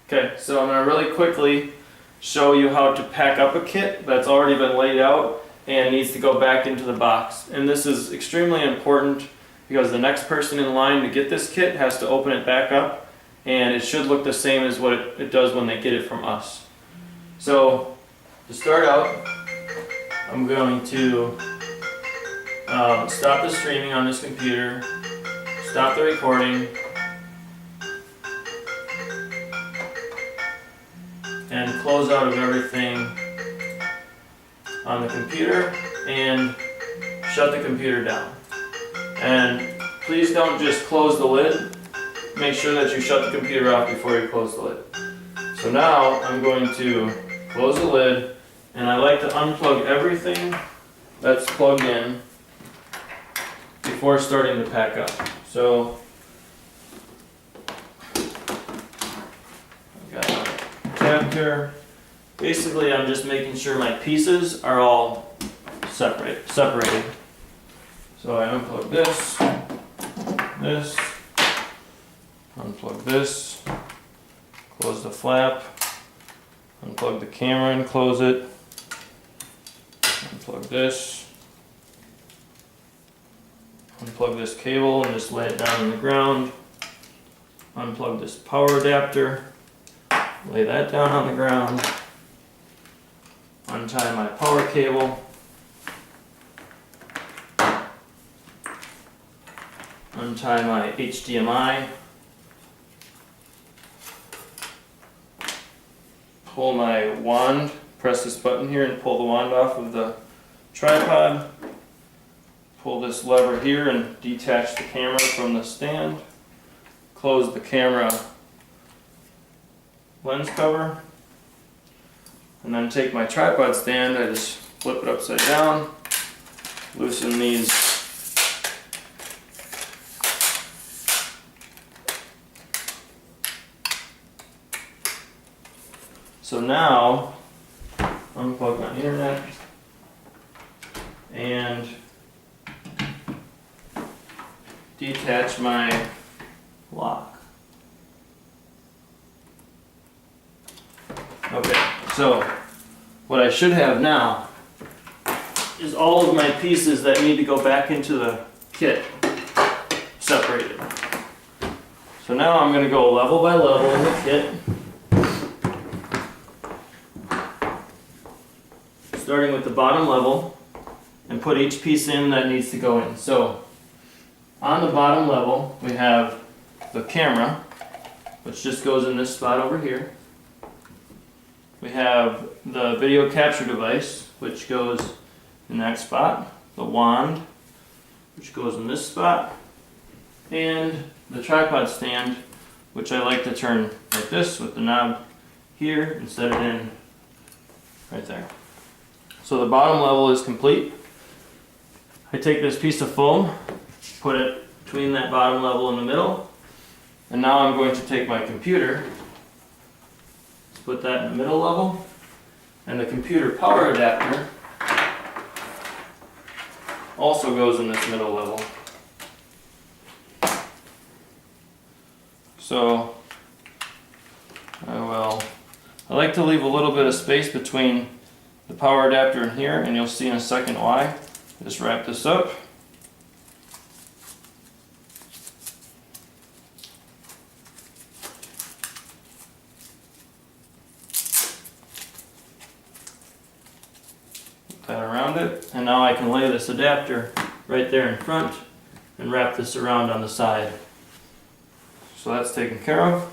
Okay, so I'm going to really quickly show you how to pack up a kit that's already been laid out and needs to go back into the box. And this is extremely important because the next person in line to get this kit has to open it back up, and it should look the same as what it does when they get it from us. So to start out, I'm going to stop the streaming on this computer, stop the recording, and close out of everything on the computer and shut the computer down. And please don't just close the lid. Make sure that you shut the computer off before you close the lid. So now I'm going to close the lid, and I like to unplug everything that's plugged in before starting to pack up. So I've got my adapter. Basically, I'm just making sure my pieces are all separated. So I unplug this, unplug this, close the flap, unplug the camera and close it, unplug this, unplug this cable and just lay it down on the ground, unplug this power adapter, lay that down on the ground, untie my power cable, untie my HDMI, pull my wand, press this button here and pull the wand off of the tripod, pull this lever here and detach the camera from the stand, close the camera lens cover, and then take my tripod stand, I just flip it upside down, loosen these so now unplug my internet and detach my lock. Okay, so what I should have now is all of my pieces that need to go back into the kit separated. So now I'm going to go level by level in the kit, starting with the bottom level, and put each piece in that needs to go in. So on the bottom level we have the camera, which just goes in this spot over here. We have the video capture device, which goes in that spot, the wand, which goes in this spot, and the tripod stand, which I like to turn like this with the knob here and set it in right there. So the bottom level is complete. I take this piece of foam, put it between that bottom level in the middle, and now I'm going to take my computer, put that in the middle level, and the computer power adapter also goes in this middle level. So I like to leave a little bit of space between the power adapter and here, and you'll see in a second why. Just wrap this up. Put that around it, and now I can lay this adapter right there in front and wrap this around on the side. So that's taken care of.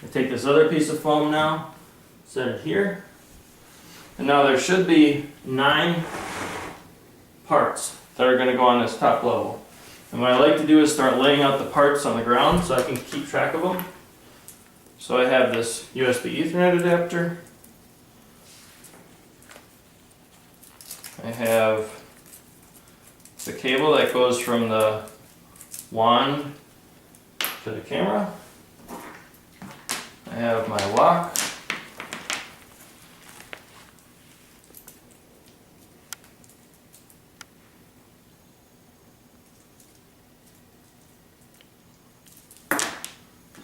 I take this other piece of foam now, set it here, and now there should be 9 parts that are going to go on this top level. And what I like to do is start laying out the parts on the ground so I can keep track of them. So I have this USB Ethernet adapter. I have the cable that goes from the wand to the camera. I have my lock.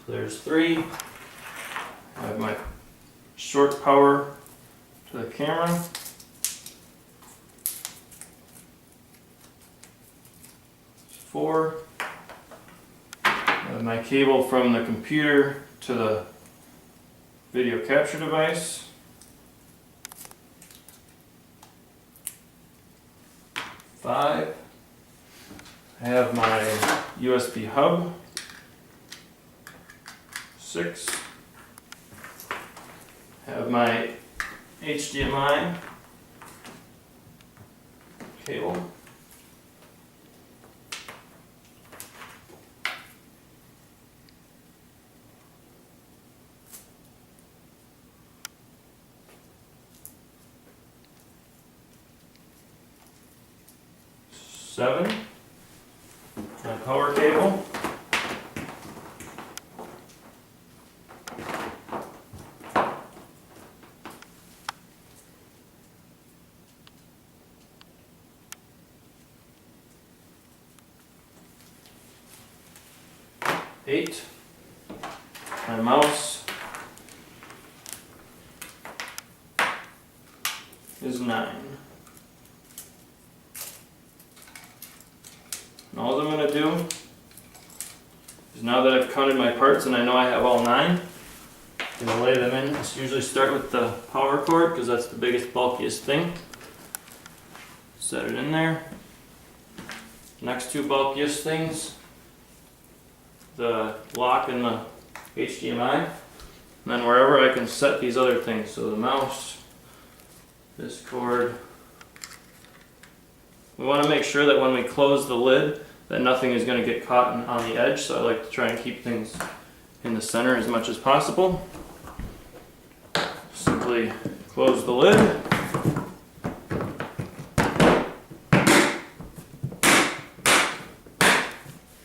There's 3. I have my short power to the camera. Four. I have my cable from the computer to the video capture device. 5. I have my USB hub. 6. I have my HDMI cable. 7. My power cable. 8. My mouse is 9. And all I'm going to do is, now that I've counted my parts and I know I have all 9, I'm going to lay them in. Just usually start with the power cord because that's the biggest, bulkiest thing. Set it in there. Next two bulkiest things, the lock and the HDMI. And then wherever I can set these other things, so the mouse, this cord. We want to make sure that when we close the lid that nothing is going to get caught on the edge, so I like to try and keep things in the center as much as possible. Simply close the lid.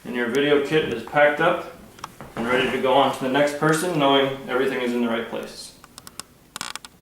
And your video kit is packed up and ready to go on to the next person, knowing everything is in the right place.